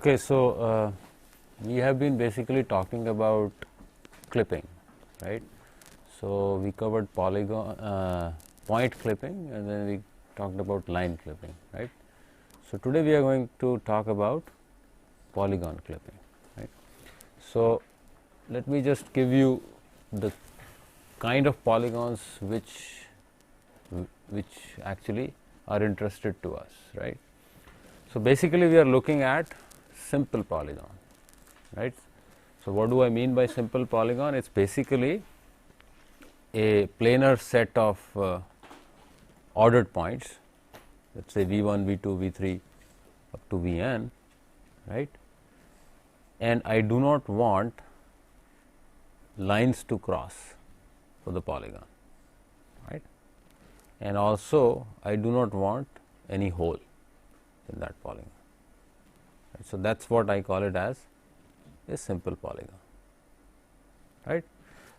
Okay, so we have been basically talking about clipping, right? So we covered polygon, point clipping, and then we talked about line clipping, right? So today we are going to talk about polygon clipping, right? So let me just give you the kind of polygons which actually are interested to us, right? So basically we are looking at simple polygon, right? So what do I mean by simple polygon? It's basically a planar set of ordered points, let's say V1, V2, V3 up to Vn, right? And I do not want lines to cross for the polygon, right? And also I do not want any hole in that polygon. Right. So that's what I call it as a simple polygon, right?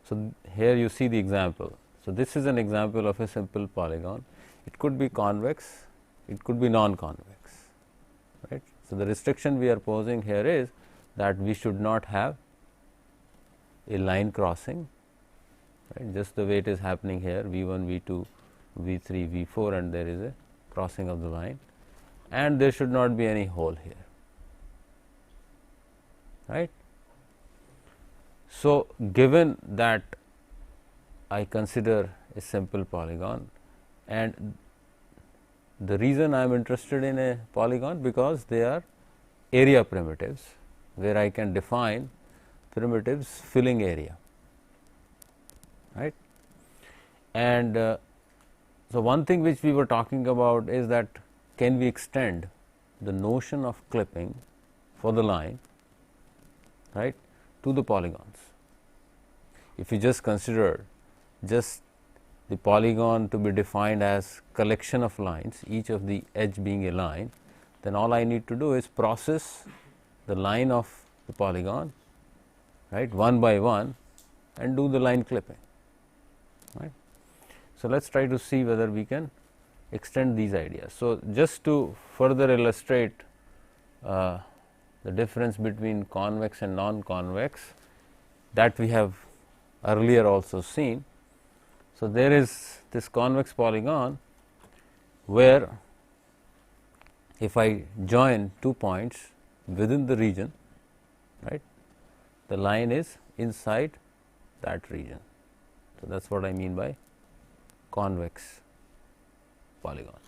So here you see the example. So this is an example of a simple polygon. It could be convex, it could be non-convex, right? So the restriction we are posing here is that we should not have a line crossing, right, just the way it is happening here V1, V2, V3, V4, and there is a crossing of the line, and there should not be any hole here, right. So given that I consider a simple polygon, and the reason I am interested in a polygon because they are area primitives, where I can define primitives filling area, right. And so one thing which we were talking about is that can we extend the notion of clipping for the line, right, to the polygons. If you just consider just the polygon to be defined as collection of lines, each of the edge being a line, then all I need to do is process the line of the polygon, right, one by one, and do the line clipping, right. So let us try to see whether we can extend these ideas. So just to further illustrate the difference between convex and non-convex that we have earlier also seen. So there is this convex polygon where if I join 2 points within the region, right, the line is inside that region. So that is what I mean by convex polygon,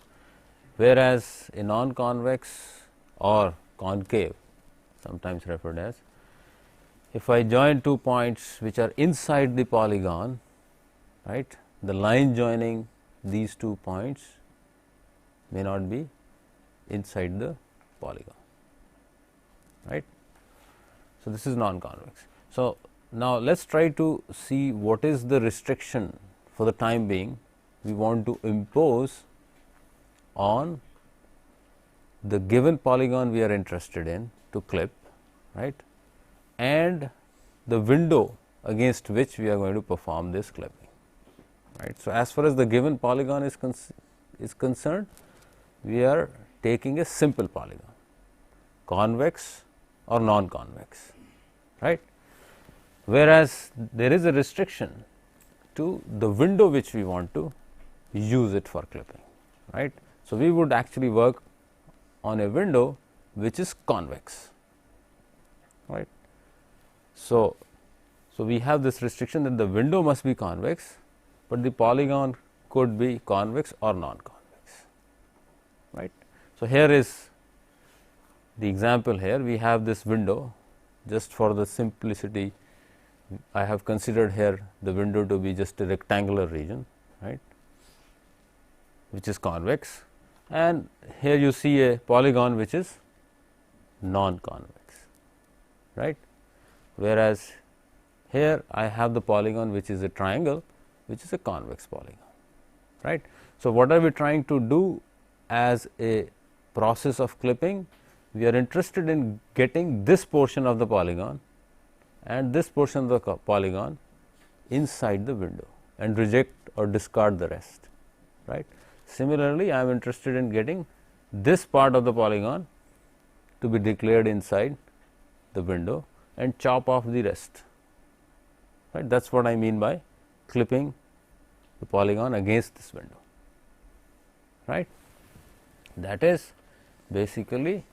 whereas a non-convex or concave, sometimes referred as, if I join 2 points which are inside the polygon, right, the line joining these 2 points may not be inside the polygon, right. So this is non-convex. So now let us try to see what is the restriction for the time being we want to impose on the given polygon we are interested in to clip, right, and the window against which we are going to perform this clipping, right. So as far as the given polygon is concerned, we are taking a simple polygon, convex or non-convex, right, whereas there is a restriction to the window which we want to use it for clipping, right. So we would actually work on a window which is convex, right. So we have this restriction that the window must be convex, but the polygon could be convex or non-convex, right. So here is the example. Here we have this window. Just for the simplicity, I have considered here the window to be just a rectangular region, right, which is convex, and here you see a polygon which is non-convex, right, whereas here I have the polygon which is a triangle which is a convex polygon, right. So what are we trying to do as a process of clipping? We are interested in getting this portion of the polygon and this portion of the polygon inside the window and reject or discard the rest, right. Similarly, I am interested in getting this part of the polygon to be declared inside the window and chop off the rest, right. That is what I mean by clipping the polygon against this window, right. That is basically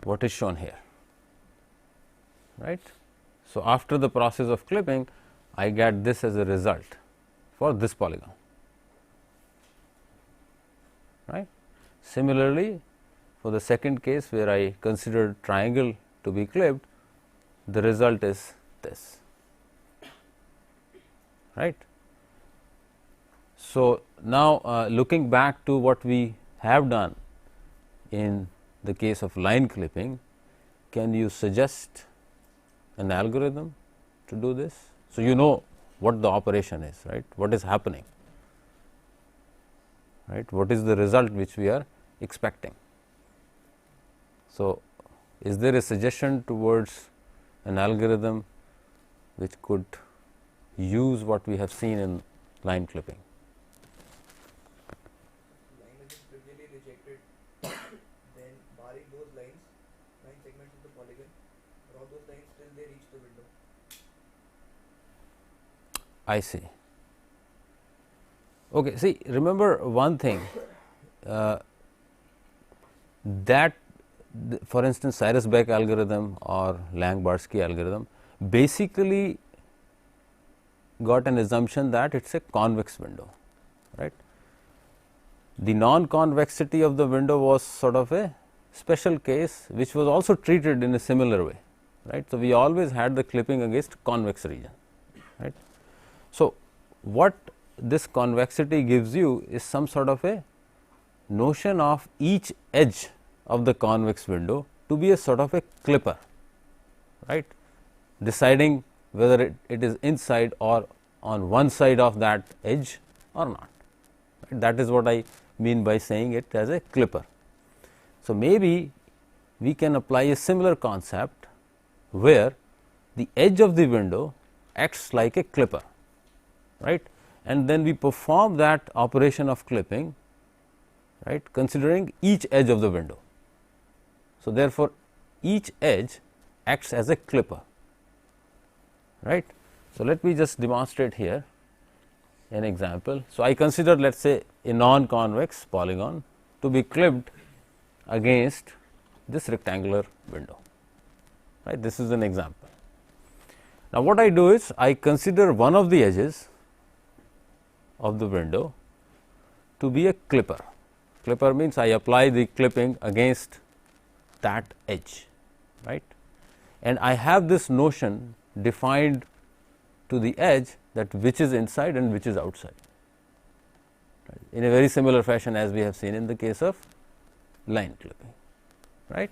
what is shown here, right. So, after the process of clipping, I get this as a result for this polygon, right. Similarly, for the second case where I considered triangle to be clipped, the result is this, right. So, now looking back to what we have done in the case of line clipping, can you suggest an algorithm to do this? So, you know what the operation is, right, what is happening, right, what is the result which we are expecting. So, is there a suggestion towards an algorithm which could use what we have seen in line clipping? Line is trivially rejected, then barring those lines, line segments of the polygon, draw those lines till they reach the window. I see. Okay, see, remember one thing, that for instance, Cyrus-Beck algorithm or Lang-Barsky algorithm basically got an assumption that it is a convex window, right. The non-convexity of the window was sort of a special case which was also treated in a similar way, right. So, we always had the clipping against convex region, right. So, what this convexity gives you is some sort of a notion of each edge of the convex window to be a sort of a clipper, right, deciding whether it is inside or on one side of that edge or not, right. That is what I mean by saying it as a clipper. So, maybe we can apply a similar concept where the edge of the window acts like a clipper, right, and then we perform that operation of clipping, right, considering each edge of the window. So, therefore, each edge acts as a clipper, right. So, let me just demonstrate here an example. So, I consider let us say a non-convex polygon to be clipped against this rectangular window, right. This is an example. Now, what I do is I consider one of the edges of the window to be a clipper. Clipper means I apply the clipping against that edge, right, and I have this notion defined to the edge that which is inside and which is outside, right, in a very similar fashion as we have seen in the case of line clipping, right.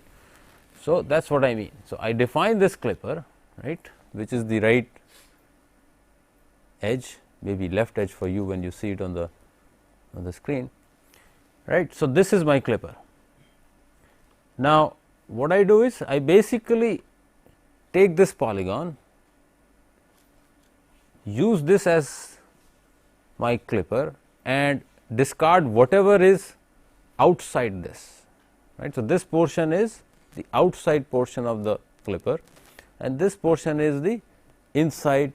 So, that is what I mean. So, I define this clipper, right, which is the right edge, maybe left edge for you when you see it on the screen, right. So, this is my clipper. Now, what I do is I basically take this polygon, use this as my clipper and discard whatever is outside this, right. So, this portion is the outside portion of the clipper and this portion is the inside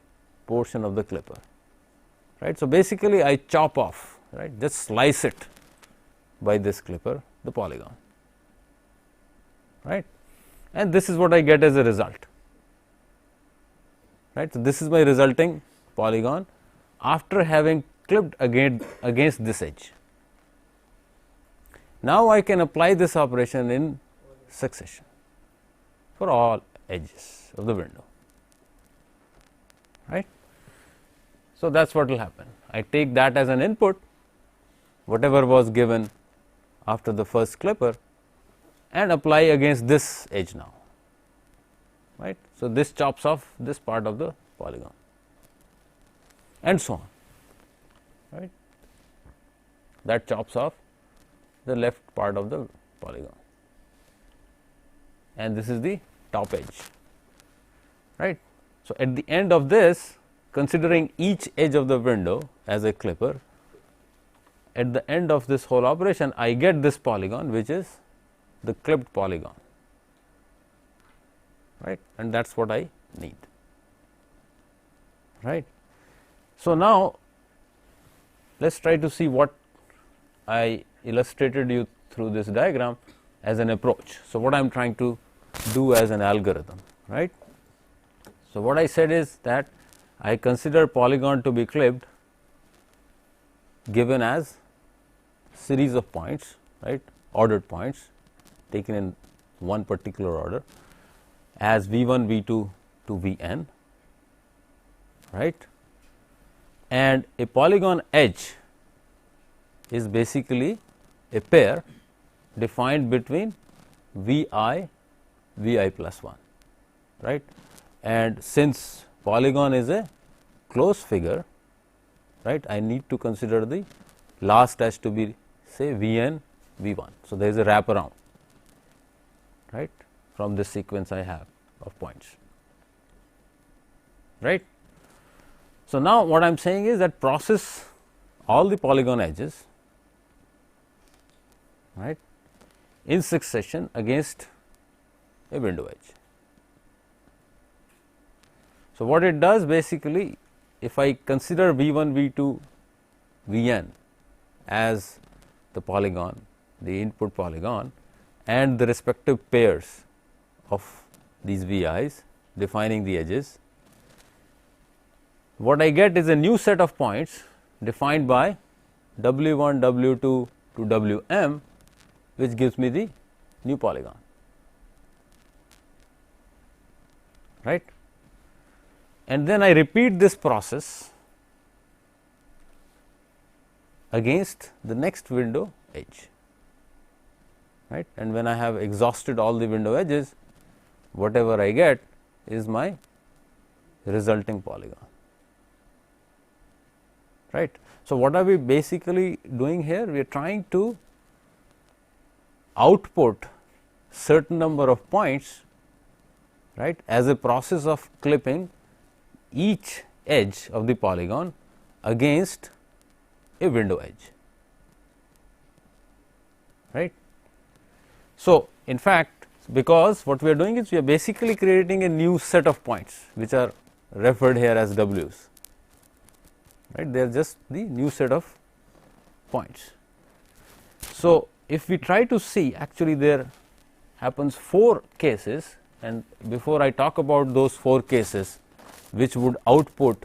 portion of the clipper, right. So, basically I chop off, right, just slice it by this clipper the polygon, right, and this is what I get as a result, right. So, this is my resulting polygon after having clipped against this edge. Now, I can apply this operation in succession for all edges of the window, right. So, that is what will happen. I take that as an input, whatever was given after the first clipper and apply against this edge now, right. So, this chops off this part of the polygon and so on, right. That chops off the left part of the polygon and this is the top edge, right. So, at the end of this, considering each edge of the window as a clipper, at the end of this whole operation I get this polygon which is the clipped polygon, right, and that is what I need, right. So, now let us try to see what I illustrated you through this diagram as an approach. So, what I am trying to do as an algorithm, right. So, what I said is that I consider polygon to be clipped given as series of points, right, ordered points taken in one particular order as V1, V2 to Vn, right, and a polygon edge is basically a pair defined between Vi, Vi plus 1, right, and since polygon is a closed figure, right, I need to consider the last edge to be say Vn, V1. So, there is a wraparound, right, from this sequence I have of points, right. So, now what I am saying is that process all the polygon edges, right, in succession against a window edge. So, what it does basically, if I consider V1, V2, Vn as the polygon, the input polygon and the respective pairs of these Vi's defining the edges, what I get is a new set of points defined by W1, W2 to Wm, which gives me the new polygon, right. And then I repeat this process against the next window edge, right, and when I have exhausted all the window edges, whatever I get is my resulting polygon, right. So, what are we basically doing here? We are trying to output certain number of points, right, as a process of clipping each edge of the polygon against a window edge, right. So, in fact, because what we are doing is we are basically creating a new set of points which are referred here as W's, right, they are just the new set of points. So, if we try to see, actually there happens 4 cases, and before I talk about those 4 cases which would output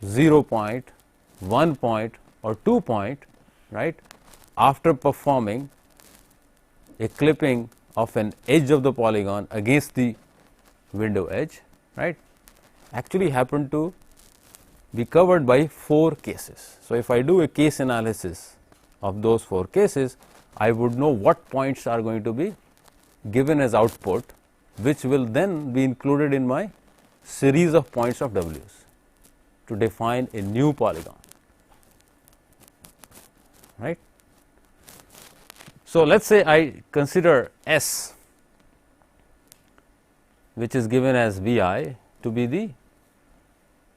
0 point, 1 point or 2 point, right, after performing a clipping of an edge of the polygon against the window edge, right, actually happen to be covered by 4 cases. So, if I do a case analysis of those 4 cases, I would know what points are going to be given as output, which will then be included in my series of points of W's to define a new polygon, right. So, let us say I consider S, which is given as Vi, to be the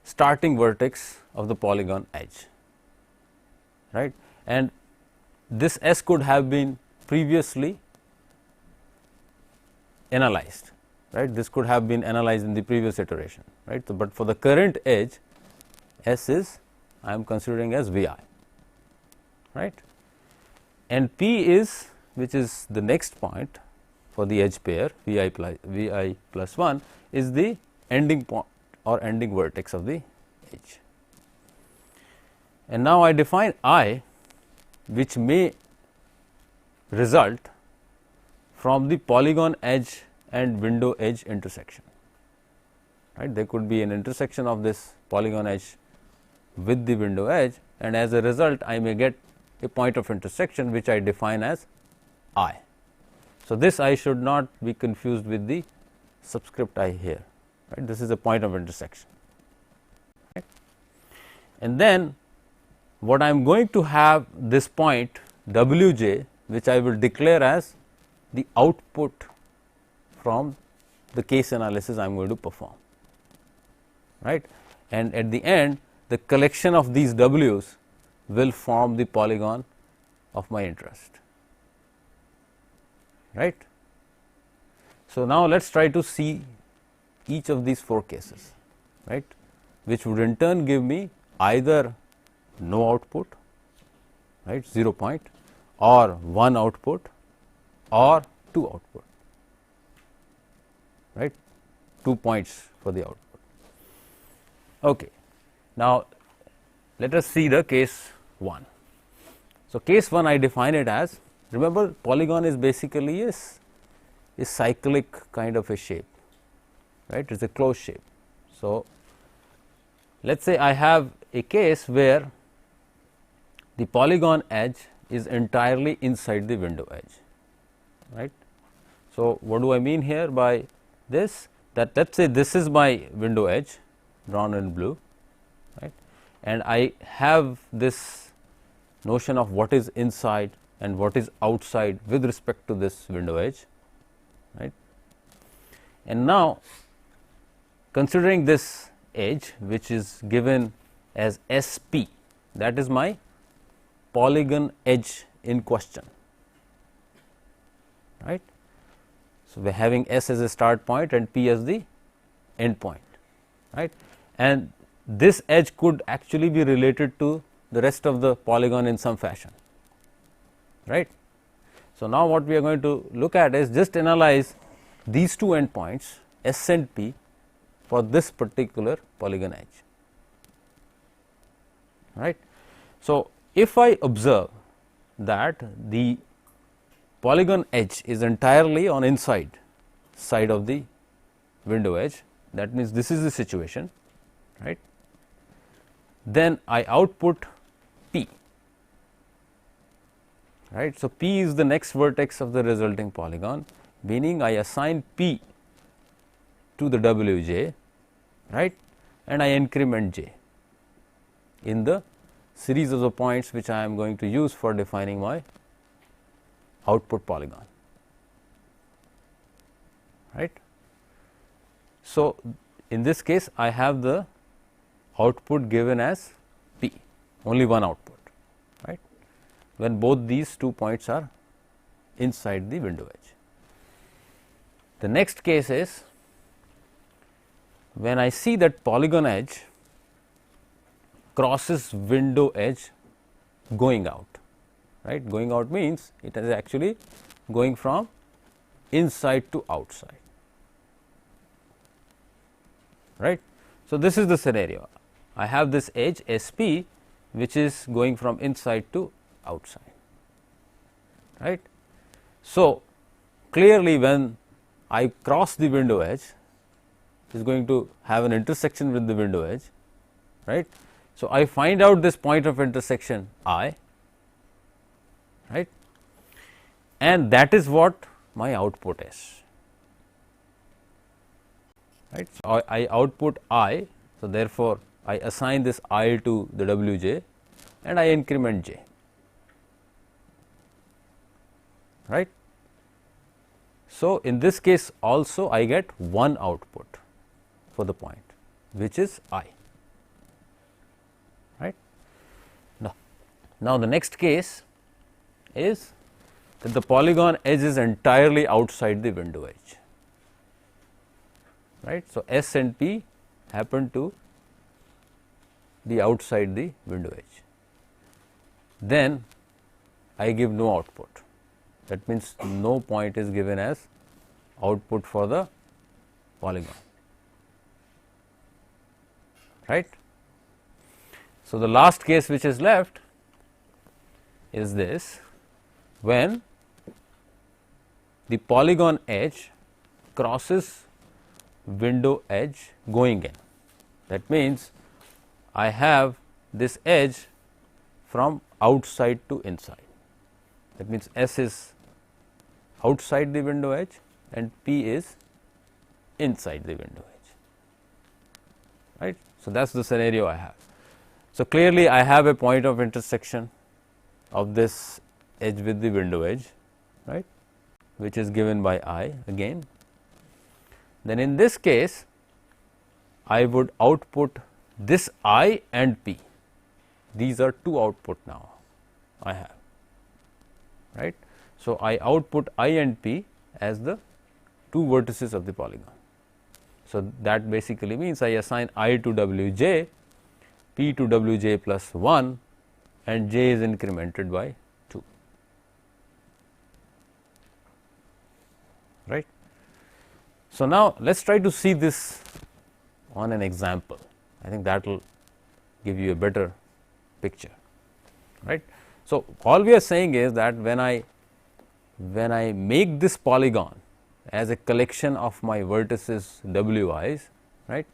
starting vertex of the polygon edge, right, and this S could have been previously analyzed, right, this could have been analyzed in the previous iteration, right. So, but for the current edge, S is I am considering as Vi, right, and P is, which is the next point for the edge pair Vi plus 1, is the ending point or ending vertex of the edge. And now I define I, which may result from the polygon edge and window edge intersection, right. There could be an intersection of this polygon edge with the window edge, and as a result I may get a point of intersection which I define as I. So, this I should not be confused with the subscript I here, right. This is a point of intersection, right. And then what I am going to have this point Wj, which I will declare as the output from the case analysis I am going to perform, right, and at the end the collection of these W's will form the polygon of my interest, right. So, now let us try to see each of these 4 cases, right, which would in turn give me either no output, right, 0 point, or 1 output or 2 output, right, 2 points for the output. Okay. Now, let us see the case 1. So, case 1 I define it as, remember polygon is basically a cyclic kind of a shape, right, it is a closed shape. So, let us say I have a case where the polygon edge is entirely inside the window edge, right. So, what do I mean here by this? That let us say this is my window edge drawn in blue, right, and I have this notion of what is inside and what is outside with respect to this window edge, right. And now, considering this edge which is given as S p, that is my polygon edge in question, right. So, we are having S as a start point and P as the end point, right, and this edge could actually be related to the rest of the polygon in some fashion, right. So, now what we are going to look at is just analyze these 2 endpoints S and P for this particular polygon edge, right. So, if I observe that the polygon edge is entirely on inside side of the window edge, that means this is the situation, right, then I output P, right. So, P is the next vertex of the resulting polygon, meaning I assign P to the W j, right, and I increment j in the series of the points which I am going to use for defining my output polygon, right. So, in this case I have the output given as P, only one output, right, when both these 2 points are inside the window edge. The next case is when I see that polygon edge crosses window edge going out, right. Going out means it is actually going from inside to outside, right. So, this is the scenario. I have this edge S p which is going from inside to outside, right. So, clearly when I cross the window edge, it is going to have an intersection with the window edge, right. So, I find out this point of intersection I, right, and that is what my output is, right. So, I output I. So, therefore, I assign this I to the W j and I increment j, right. So, in this case also I get one output for the point which is I, right. Now, the next case is that the polygon edge is entirely outside the window edge, right. So, S and P happen to be outside the window edge, then I give no output, that means no point is given as output for the polygon, right. So, the last case which is left is this, when the polygon edge crosses window edge going in, that means I have this edge from outside to inside, that means S is outside the window edge and P is inside the window edge, right. So, that is the scenario I have. So, clearly I have a point of intersection of this edge with the window edge, right, which is given by I again. Then in this case I would output this I and P, these are 2 output now I have, right. So, I output I and P as the 2 vertices of the polygon. So, that basically means I assign I to w j, p to w j plus 1 and j is incremented by 2, right. So, now let us try to see this on an example. I think that will give you a better picture, right. So, all we are saying is that when I make this polygon as a collection of my vertices w i's, right,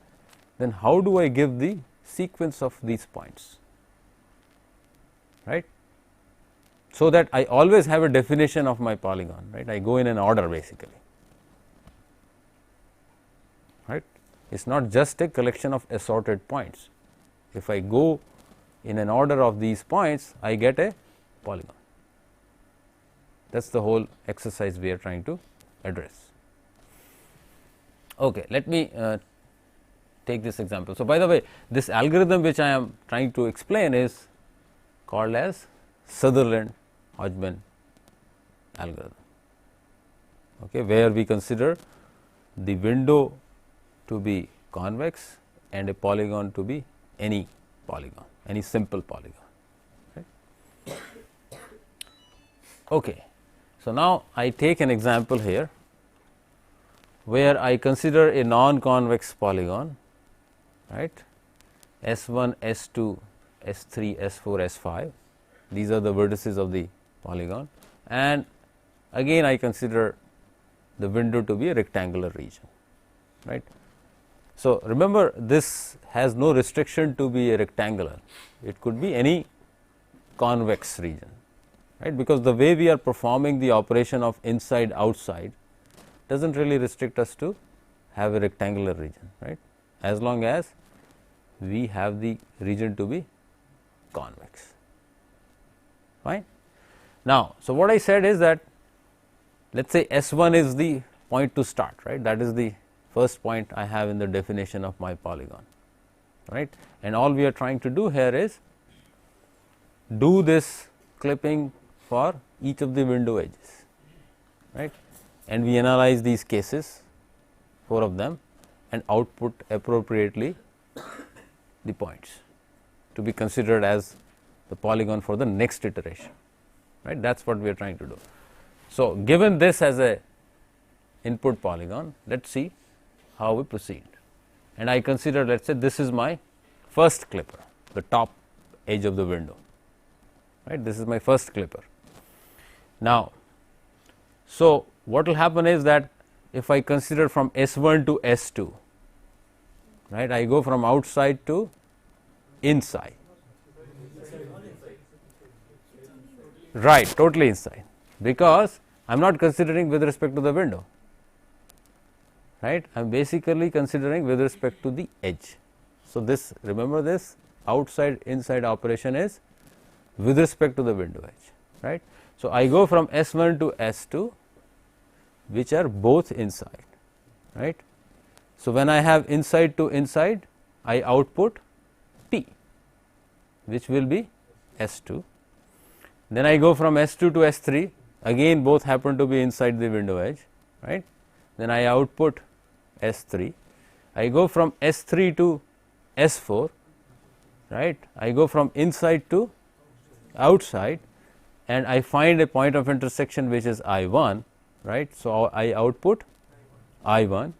then how do I give the sequence of these points, right. So, that I always have a definition of my polygon, right. I go in an order basically, right. It is not just a collection of assorted points. If I go in an order of these points, I get a polygon. That is the whole exercise we are trying to address. Okay, let me take this example. So, by the way, this algorithm which I am trying to explain is called as Sutherland-Hodgman algorithm, okay, where we consider the window to be convex and a polygon to be any polygon, any simple polygon, right. Okay. So, now I take an example here where I consider a non-convex polygon, right, S 1, S 2, S 3, S 4, S 5, these are the vertices of the polygon, and again I consider the window to be a rectangular region, right. So, remember this has no restriction to be a rectangular, it could be any convex region, right, because the way we are performing the operation of inside outside does not really restrict us to have a rectangular region, right, as long as we have the region to be convex, fine. Now, so what I said is that let us say S 1 is the point to start, right, that is the first point I have in the definition of my polygon, right, and all we are trying to do here is do this clipping for each of the window edges, right, and we analyze these cases, 4 of them, and output appropriately the points to be considered as the polygon for the next iteration, right, that is what we are trying to do. So, given this as a input polygon, let us see how we proceed, and I consider let us say this is my first clipper, the top edge of the window, right, this is my first clipper. Now, so what will happen is that if I consider from S 1 to S 2, right, I go from outside to inside, right, totally inside, because I am not considering with respect to the window, right, I am basically considering with respect to the edge. So, this remember this outside inside operation is with respect to the window edge, right. So, I go from S 1 to S 2 which are both inside, right. So, when I have inside to inside, I output P which will be S 2, then I go from S 2 to S 3, again both happen to be inside the window edge, right, then I output S 3, I go from S 3 to S 4, right, I go from inside to outside and I find a point of intersection which is I 1, right. So, I output I 1.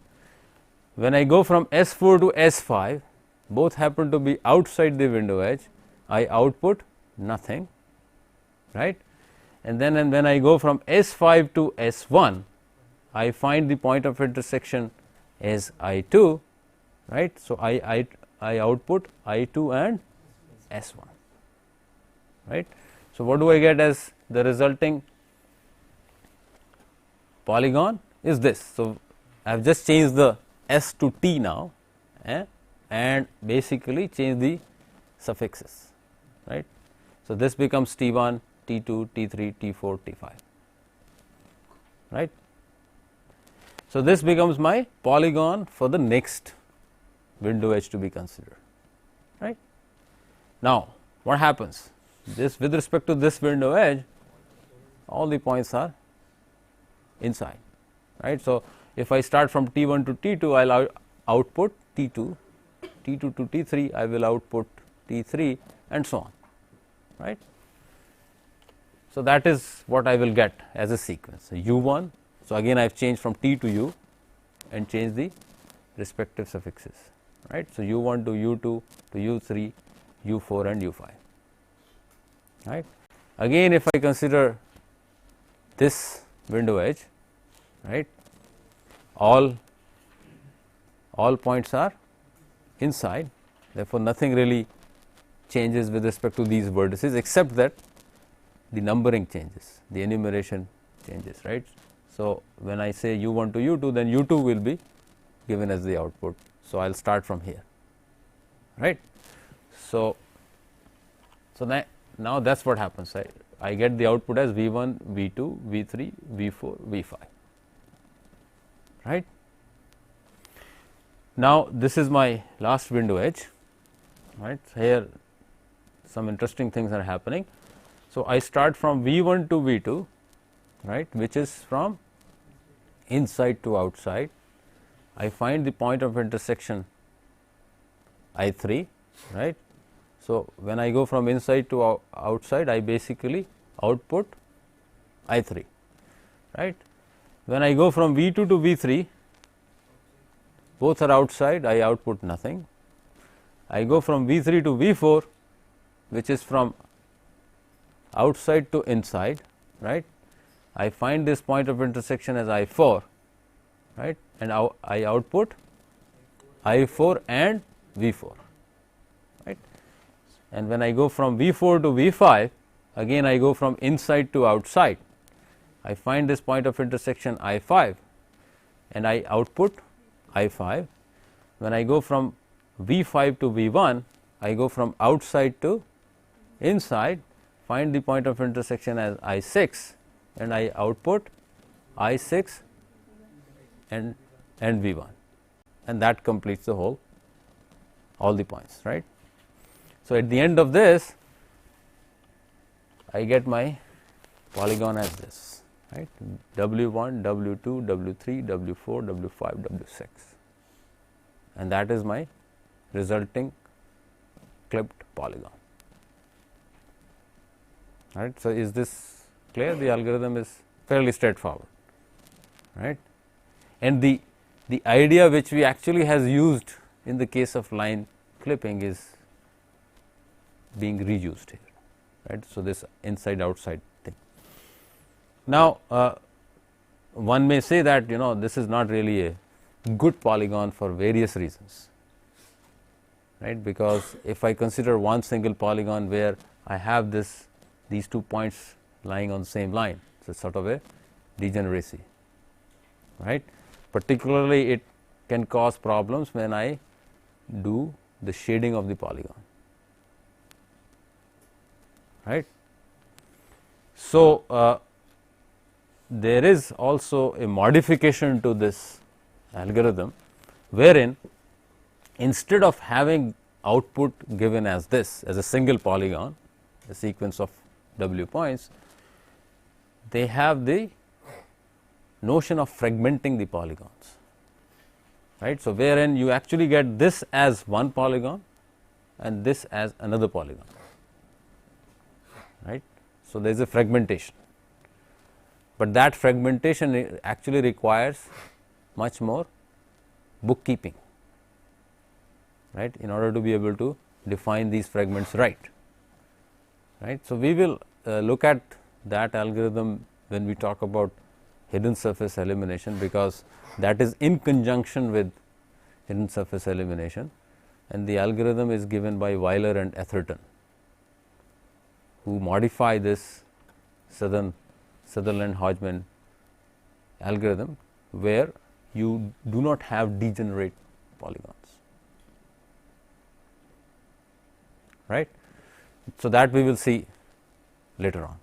When I go from S 4 to S 5, both happen to be outside the window edge, I output nothing, right, and then when I go from S 5 to S 1, I find the point of intersection as I 2, right. So, I output I 2 and S 1, right. So, what do I get as the resulting polygon is this. So, I have just changed the S to T now, and basically change the suffixes, right. So, this becomes T 1, T 2, T 3, T 4, T 5, right. So, this becomes my polygon for the next window edge to be considered, right. Now, what happens? This with respect to this window edge, all the points are inside, right. So, if I start from T1 to T2, I will output T2, T2 to T3, I will output T3 and so on, right. So, that is what I will get as a sequence. So, U1, so again I have changed from T to U and changed the respective suffixes, right. So, U1 to U2 to U3, U4 and U5, right. Again if I consider this window edge, right, all points are inside, therefore, nothing really changes with respect to these vertices, except that the numbering changes, the enumeration changes, right. So, when I say U1 to U2, then U2 will be given as the output. So, I will start from here, right. So, now that is what happens, I get the output as V1, V2, V3, V4, V5, right. Now, this is my last window edge, right. So, here some interesting things are happening. So, I start from V1 to V2, right, which is from inside to outside. I find the point of intersection I3, right. So, when I go from inside to outside, I basically output I3, right. When I go from V2 to V3, both are outside, I output nothing. I go from V3 to V4, which is from outside to inside, right. I find this point of intersection as I4, right, and I output I4 and V4, right. And when I go from V4 to V5, again I go from inside to outside. I find this point of intersection I5 and I output I5. When I go from V5 to V1, I go from outside to inside, find the point of intersection as I6 and I output I6 and V1, and that completes the whole, all the points, right. So, at the end of this, I get my polygon as this, right, W1, W2, W3, W4, W5, W6, and that is my resulting clipped polygon, right. So, is this clear? The algorithm is fairly straightforward, right, and the idea which we actually has used in the case of line clipping is being reused here, right. So, this inside outside thing. Now, one may say that this is not really a good polygon for various reasons, right, because if I consider one single polygon where I have these 2 points lying on the same line, so it's sort of a degeneracy, right. Particularly it can cause problems when I do the shading of the polygon, right. So, there is also a modification to this algorithm, wherein instead of having output given as this, as a single polygon, a sequence of W points, they have the notion of fragmenting the polygons, right. So, wherein you actually get this as one polygon and this as another polygon, right. So, there is a fragmentation, but that fragmentation actually requires much more bookkeeping, right, in order to be able to define these fragments right. So, we will look at that algorithm when we talk about hidden surface elimination, because that is in conjunction with hidden surface elimination, and the algorithm is given by Weiler and Atherton, who modify this Sutherland-Hodgman algorithm, where you do not have degenerate polygons, right. So, that we will see later on.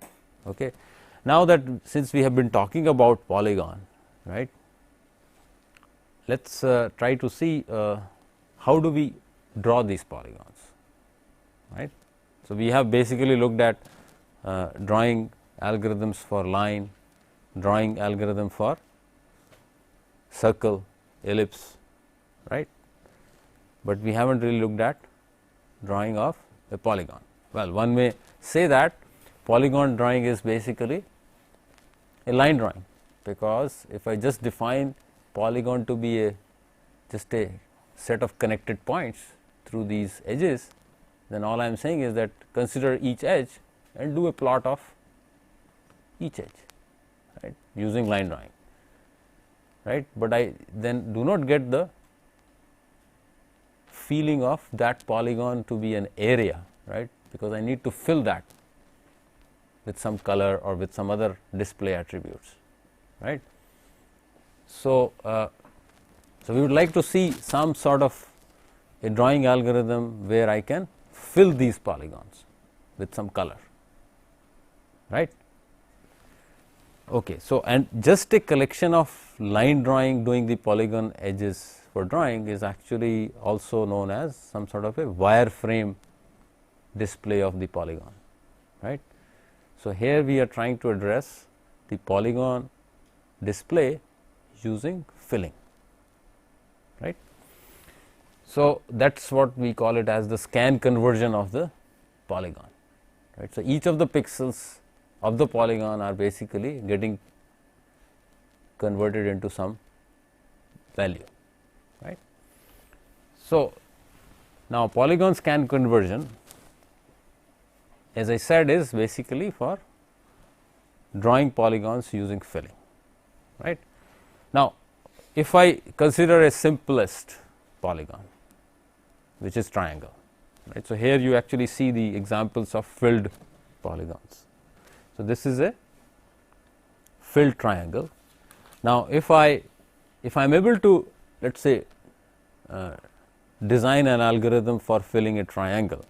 Okay. Now, that since we have been talking about polygon, right, let us try to see how do we draw these polygons, right. So, we have basically looked at drawing algorithms for line, drawing algorithm for circle, ellipse, right, but we haven't really looked at drawing of a polygon. Well, one may say that polygon drawing is basically a line drawing, because if I just define polygon to be just a set of connected points through these edges, then all I am saying is that consider each edge and do a plot of each edge, right, using line drawing, right. But I then do not get the feeling of that polygon to be an area, right, because I need to fill that with some color or with some other display attributes, right. So, so we would like to see some sort of a drawing algorithm where I can fill these polygons with some color, right. Okay, so, and just a collection of line drawing doing the polygon edges for drawing is actually also known as some sort of a wireframe display of the polygon, right. So, here we are trying to address the polygon display using filling, right. So, that is what we call it as the scan conversion of the polygon, right. So, each of the pixels of the polygon are basically getting converted into some value, right. So, now polygon scan conversion, as I said, is basically for drawing polygons using filling, right. Now, if I consider a simplest polygon, which is triangle, right. So, here you actually see the examples of filled polygons. So, this is a filled triangle. Now, if I am able to, let us say, design an algorithm for filling a triangle,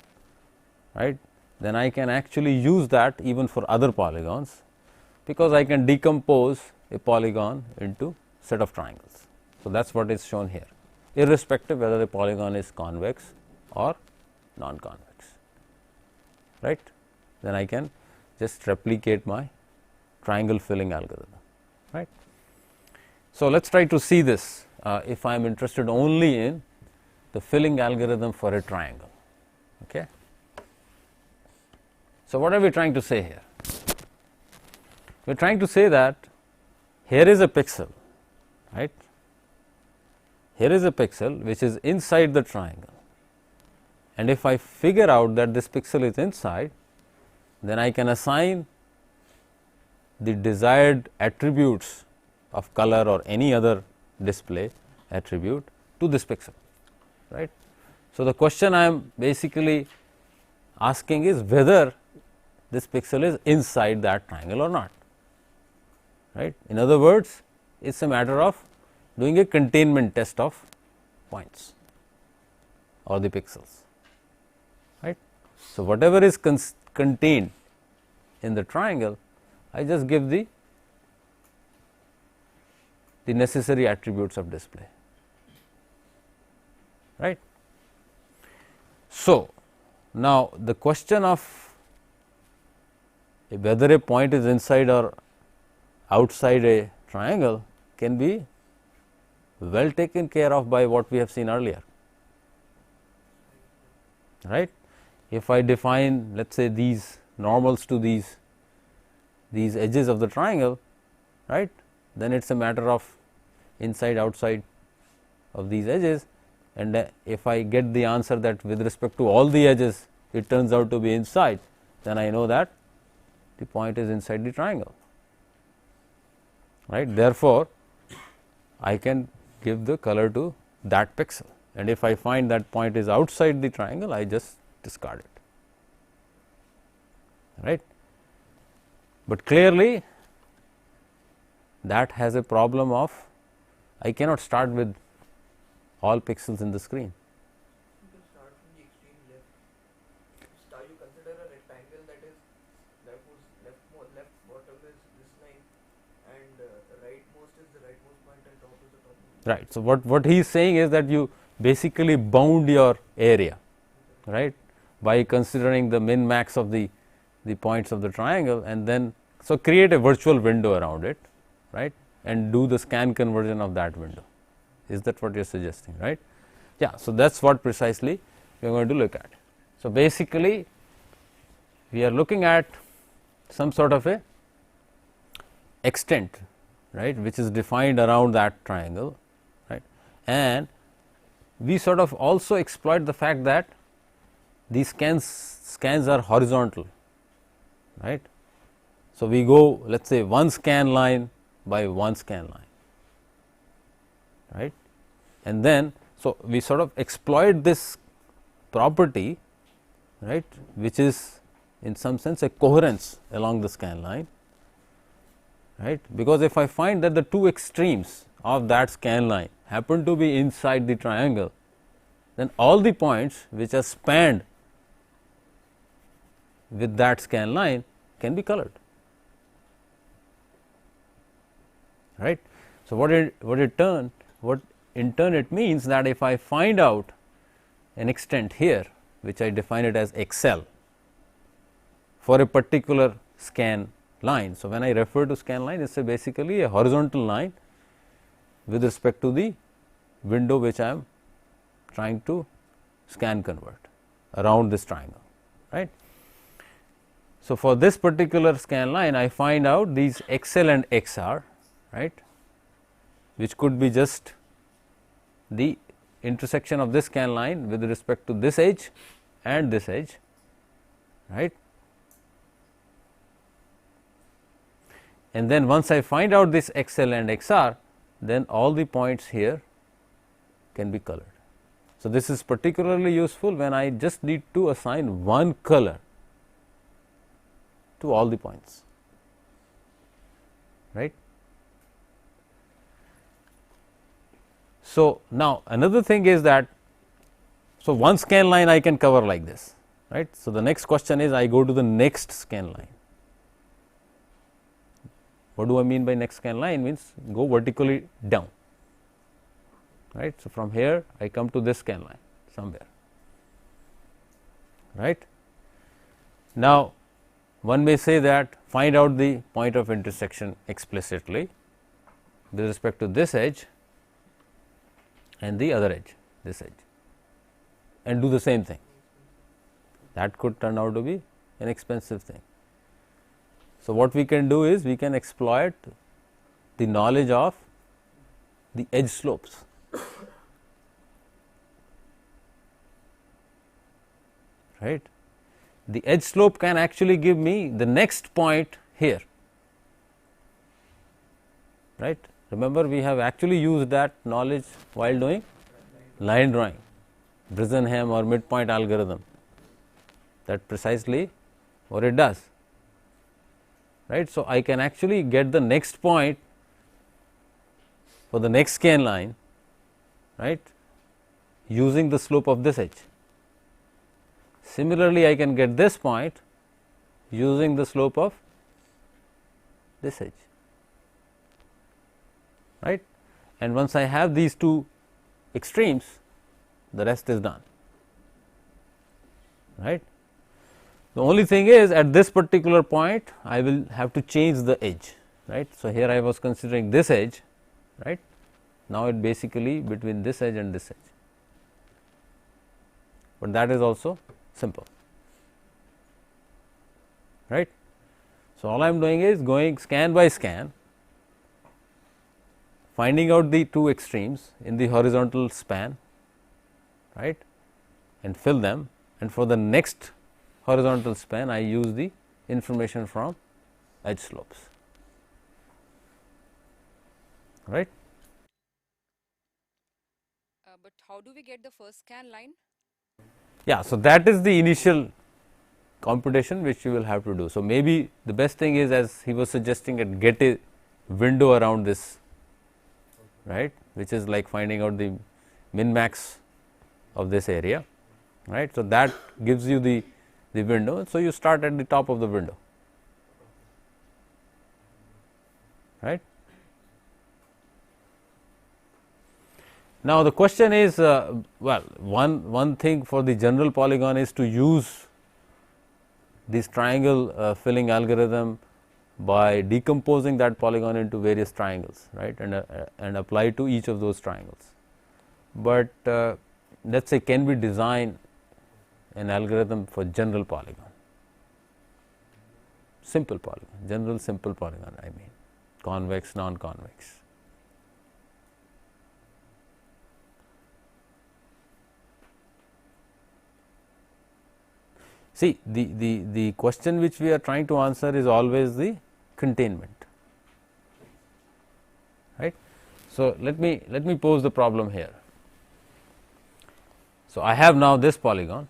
right, then I can actually use that even for other polygons, because I can decompose a polygon into set of triangles. So, that is what is shown here, irrespective whether the polygon is convex or non-convex, right. Then I can just replicate my triangle filling algorithm, right. So, let us try to see this if I am interested only in the filling algorithm for a triangle. Okay. So, what are we trying to say here? We are trying to say that here is a pixel, right. Here is a pixel which is inside the triangle, and if I figure out that this pixel is inside, then I can assign the desired attributes of color or any other display attribute to this pixel, right. So, the question I am basically asking is whether this pixel is inside that triangle or not, right. In other words, it is a matter of doing a containment test of points or the pixels, right. So, whatever is contained in the triangle, I just give the necessary attributes of display, right. So, now the question of whether a point is inside or outside a triangle can be well taken care of by what we have seen earlier, right. If I define, let us say, these normals to these edges of the triangle, right, then it is a matter of inside outside of these edges, and if I get the answer that with respect to all the edges it turns out to be inside, then I know that the point is inside the triangle, right. Therefore, I can give the color to that pixel, and if I find that point is outside the triangle, I just discard it, right. But clearly, that has a problem of I cannot start with all pixels in the screen. You can start from the extreme left. You consider a rectangle that is left bottom is this line, and rightmost is the rightmost point and top is the topmost. Right. So, what he is saying is that you basically bound your area, right, by considering the min max of the points of the triangle, and then so create a virtual window around it, right. and do the scan conversion of that window. Is that what you are suggesting, right? Yeah. So, that is what precisely we are going to look at. So, basically we are looking at some sort of a extent, right, which is defined around that triangle, right, and we sort of also exploit the fact that these scans are horizontal, right. So, we go let us say one scan line by one scan line, right, and then so we sort of exploit this property, right, which is in some sense a coherence along the scan line, right, because if I find that the two extremes of that scan line happen to be inside the triangle, then all the points which are spanned with that scan line can be colored, right. So, what in turn it means that if I find out an extent here, which I define it as XL for a particular scan line. So, when I refer to scan line, it is basically a horizontal line with respect to the window which I am trying to scan convert around this triangle, right. So, for this particular scan line, I find out these XL and XR, right, which could be just the intersection of this scan line with respect to this edge and this edge, right. And then once I find out this XL and XR, then all the points here can be colored. So, this is particularly useful when I just need to assign one color to all the points, right. So, now another thing is that, so one scan line I can cover like this, right. So, the next question is I go to the next scan line. What do I mean by next scan line? Means go vertically down, right. So, from here I come to this scan line somewhere, right. Now, one may say that find out the point of intersection explicitly with respect to this edge and the other edge, this edge, and do the same thing. That could turn out to be an expensive thing. So, what we can do is we can exploit the knowledge of the edge slopes, right. The edge slope can actually give me the next point here, right. Remember, we have actually used that knowledge while doing line drawing, Brisenham or midpoint algorithm. That precisely what it does, right. So, I can actually get the next point for the next scan line, right, using the slope of this edge. Similarly, I can get this point using the slope of this edge, right. And once I have these two extremes, the rest is done, right. The only thing is at this particular point I will have to change the edge, right. So, here I was considering this edge, right. Now, it basically between this edge and this edge, but that is also simple, right. So, all I am doing is going scan by scan, finding out the two extremes in the horizontal span, right, and fill them, and for the next horizontal span I use the information from edge slopes, right. But how do we get the first scan line? Yeah, so that is the initial computation which you will have to do. So, maybe the best thing is, as he was suggesting, it get a window around this, right, which is like finding out the min max of this area, right. So, that gives you the window. So, you start at the top of the window, right. Now, the question is, well, one thing for the general polygon is to use this triangle filling algorithm by decomposing that polygon into various triangles, right, and apply to each of those triangles. But let us say, can we design an algorithm for general polygon, simple polygon, general simple polygon, I mean convex, non-convex. See, the question which we are trying to answer is always the containment, right. So, let me pose the problem here. So, I have now this polygon,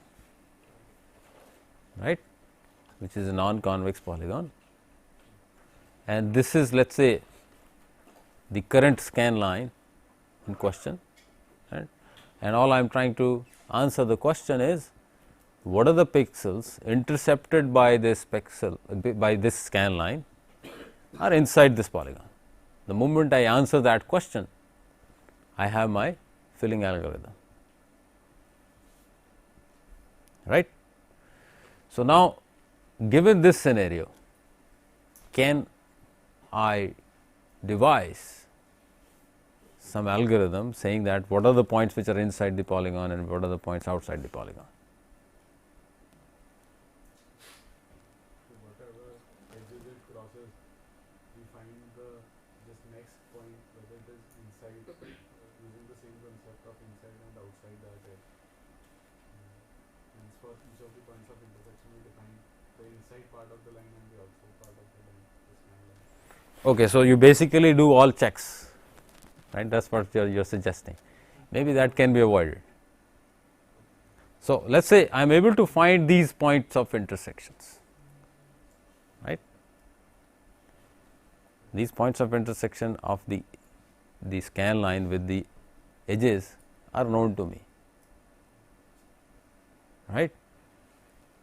right, which is a non-convex polygon, and this is, let us say, the current scan line in question, right, and all I am trying to answer the question is, what are the pixels intercepted by this pixel, by this scan line are inside this polygon. The moment I answer that question, I have my filling algorithm, right. So, now given this scenario, can I devise some algorithm saying that what are the points which are inside the polygon and what are the points outside the polygon? Okay, so you basically do all checks, right, that is what you are suggesting. Maybe that can be avoided. So, let us say I am able to find these points of intersections, right. These points of intersection of the scan line with the edges are known to me, right.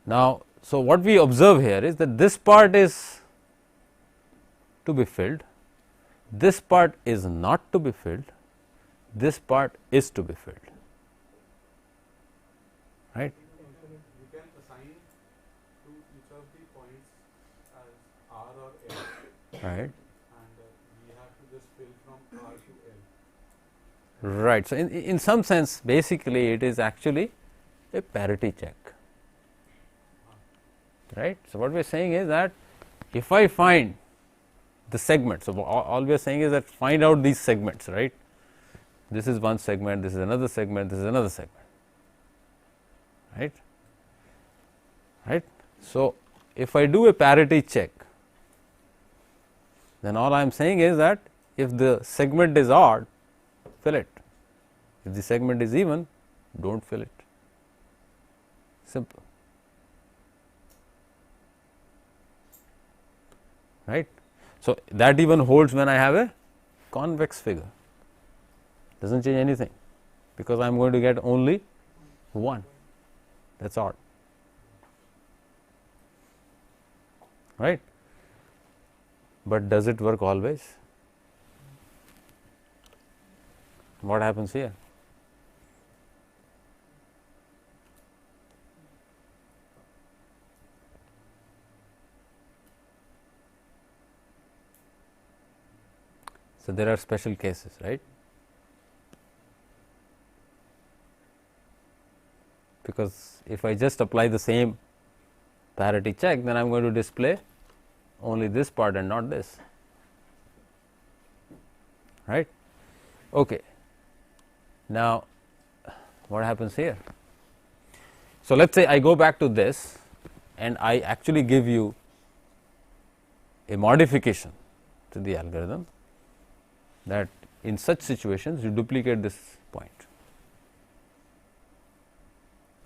Now, so what we observe here is that this part is to be filled, this part is not to be filled, this part is to be filled, right. We can assign to each of the points as R or L, Right. and we have to just fill from R to L. Right. So, in some sense, basically it is actually a parity check, right. So, what we are saying is that if I find the segment, so all we are saying is that find out these segments, right. This is one segment, this is another segment, this is another segment, right. Right. So, if I do a parity check, then all I am saying is that if the segment is odd, fill it, if the segment is even, do not fill it, simple, right. So, that even holds when I have a convex figure, does not change anything, because I am going to get only one, that is odd, right. But does it work always? What happens here? So, there are special cases, right, because if I just apply the same parity check, then I am going to display only this part and not this, right. Okay. Now, what happens here? So, let us say I go back to this and I actually give you a modification to the algorithm, that in such situations you duplicate this point,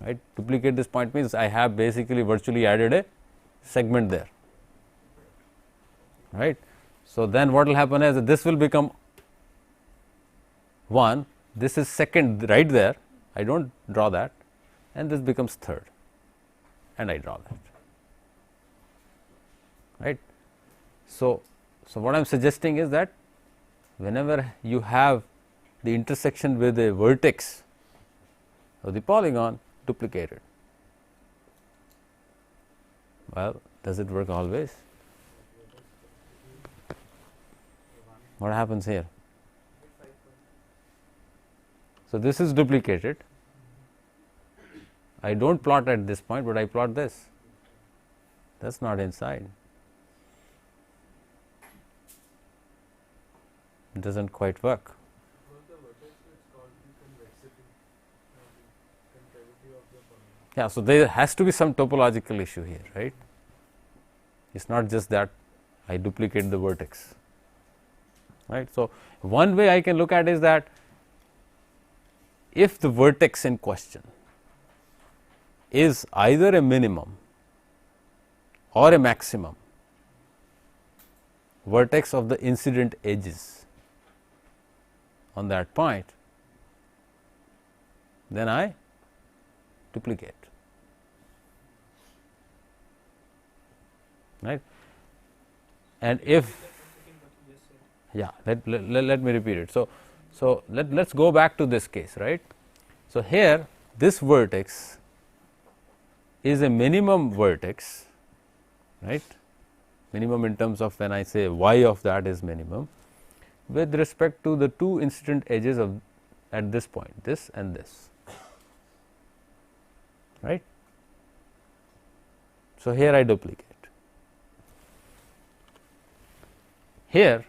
right. Duplicate this point means I have basically virtually added a segment there, right. So, then what will happen is that this will become 1, this is second right there, I do not draw that, and this becomes third and I draw that, right. So, what I am suggesting is that whenever you have the intersection with a vertex of the polygon, duplicate it. Well, does it work always? What happens here? Get 5 points. So, this is duplicated. I do not plot at this point, but I plot this. That is not inside. It does not quite work. Was the vertex which caused the convexity or the concavity of the polygon? Yeah, so there has to be some topological issue here, right? It is not just that I duplicate the vertex, right. So, one way I can look at is that if the vertex in question is either a minimum or a maximum vertex of the incident edges on that point, then I duplicate, right. And if yeah, let me repeat it. So, let us go back to this case, right. So, here this vertex is a minimum vertex, right, minimum in terms of when I say y of that is minimum with respect to the two incident edges of at this point, this and this, right. So, here I duplicate. Here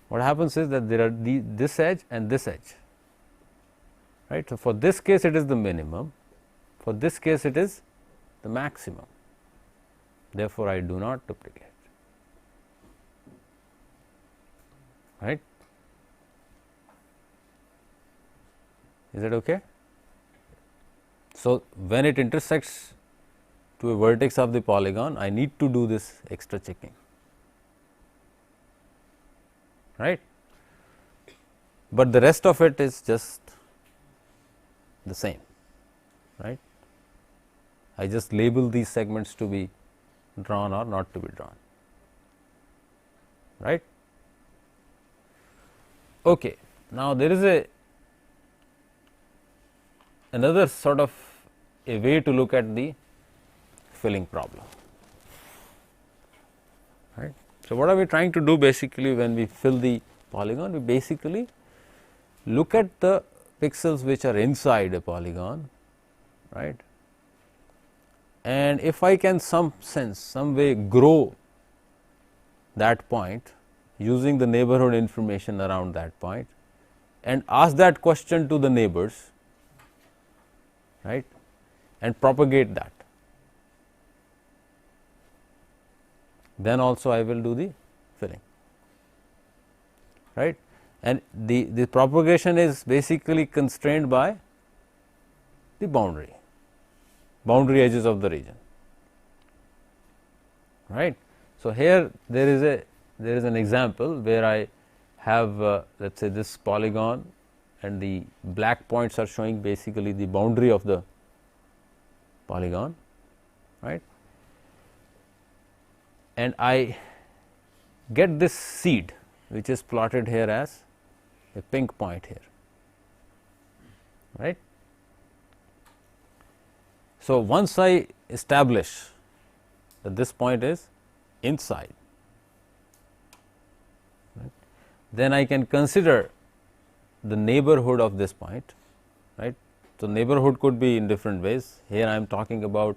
what happens is that there are this edge and this edge, right. So, for this case it is the minimum, for this case it is the maximum, therefore, I do not duplicate, right. Is that okay? So, when it intersects to a vertex of the polygon, I need to do this extra checking, right, but the rest of it is just the same, right. I just label these segments to be drawn or not to be drawn, right. Okay. Now, there is another sort of a way to look at the filling problem, right. So, what are we trying to do basically when we fill the polygon? We basically look at the pixels which are inside a polygon, right, and if I can some way grow that point using the neighborhood information around that point and ask that question to the neighbors, right, and propagate that, then also I will do the filling, right. And the propagation is basically constrained by the boundary edges of the region, right. So, here there is an example where I have let us say this polygon and the black points are showing basically the boundary of the polygon, right, and I get this seed which is plotted here as a pink point here, right. So, once I establish that this point is inside, right, then I can consider the neighborhood of this point, right. So, neighborhood could be in different ways. Here I am talking about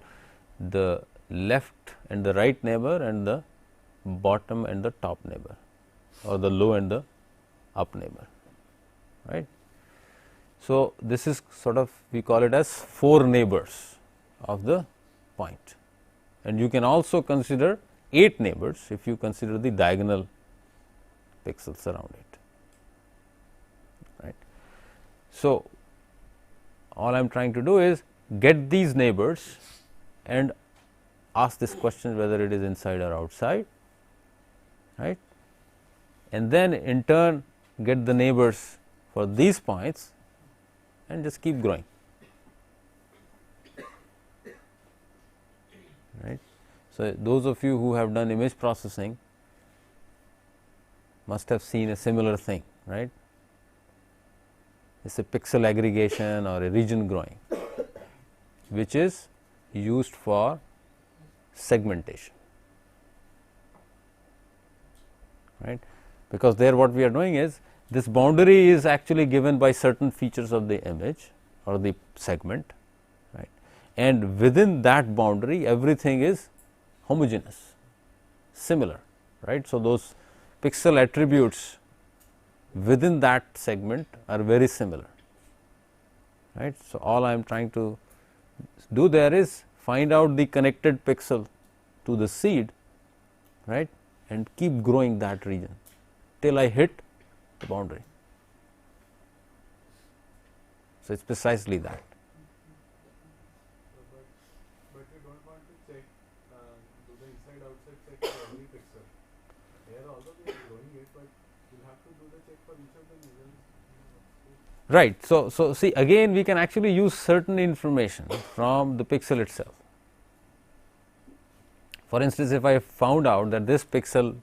the left and the right neighbor and the bottom and the top neighbor, or the low and the up neighbor, right. So, this is sort of we call it as 4 neighbors of the point, and you can also consider 8 neighbors if you consider the diagonal pixels around it, right. So, all I am trying to do is get these neighbors and ask this question whether it is inside or outside, right, and then in turn get the neighbors for these points and just keep growing, right. So, those of you who have done image processing must have seen a similar thing, right. It is a pixel aggregation or a region growing, which is used for segmentation, right. because there what we are doing is this boundary is actually given by certain features of the image or the segment, right, and within that boundary everything is homogeneous, similar, right. So, those pixel attributes within that segment are very similar, right. So, all I am trying to do there is find out the connected pixel to the seed, right, and keep growing that region till I hit the boundary. So, it is precisely that. But you don't want to check, do the inside outside check for every pixel. Here although we are growing it, but you will have to do the check for each of the regions. Right. So, see again we can actually use certain information from the pixel itself. For instance, if I found out that this pixel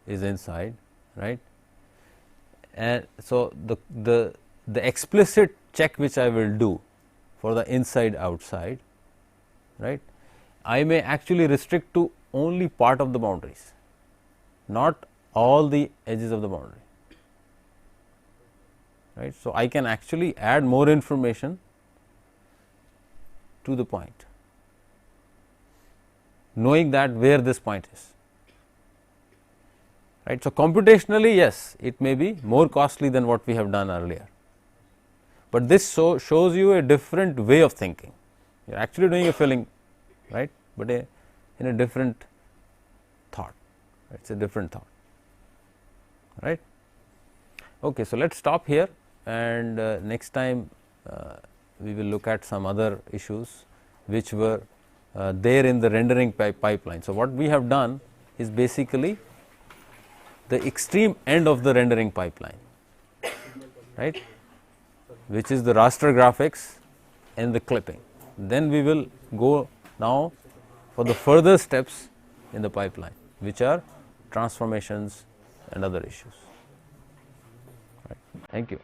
is inside, right, and so the explicit check which I will do for the inside outside, right, I may actually restrict to only part of the boundaries, not all the edges of the boundary, right. So, I can actually add more information to the point, knowing that where this point is, right. So, computationally yes, it may be more costly than what we have done earlier, but this shows you a different way of thinking. You are actually doing a filling, right, but in a different thought, it is a different thought, right. Okay, so, let us stop here, and next time we will look at some other issues which were there in the rendering pipeline. So, what we have done is basically the extreme end of the rendering pipeline, right, which is the raster graphics and the clipping. Then we will go now for the further steps in the pipeline, which are transformations and other issues. Right. Thank you.